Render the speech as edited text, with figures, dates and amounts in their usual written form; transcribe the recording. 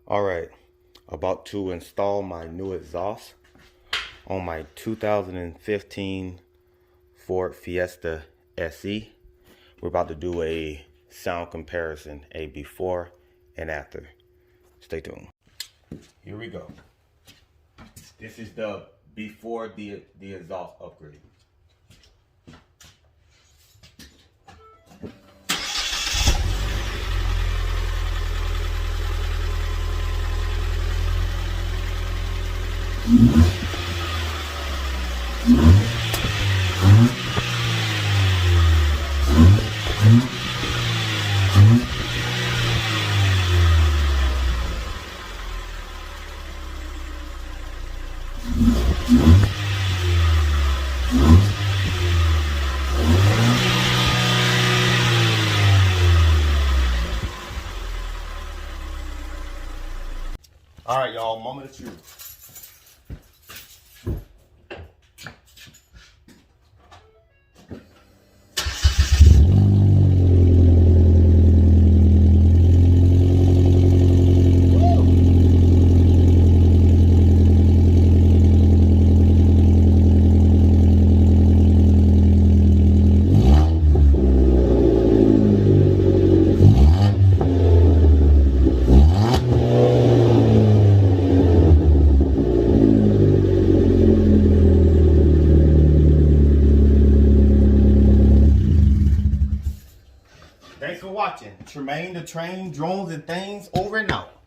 Alright, about to install my new exhaust on my 2015 Ford Fiesta SE. We're about to do a sound comparison, a before and after. Stay tuned. Here we go. This is the before the exhaust upgrade. All right, y'all, moment of truth. Thanks for watching. Tremaine the Train, Drones and Things, over and out.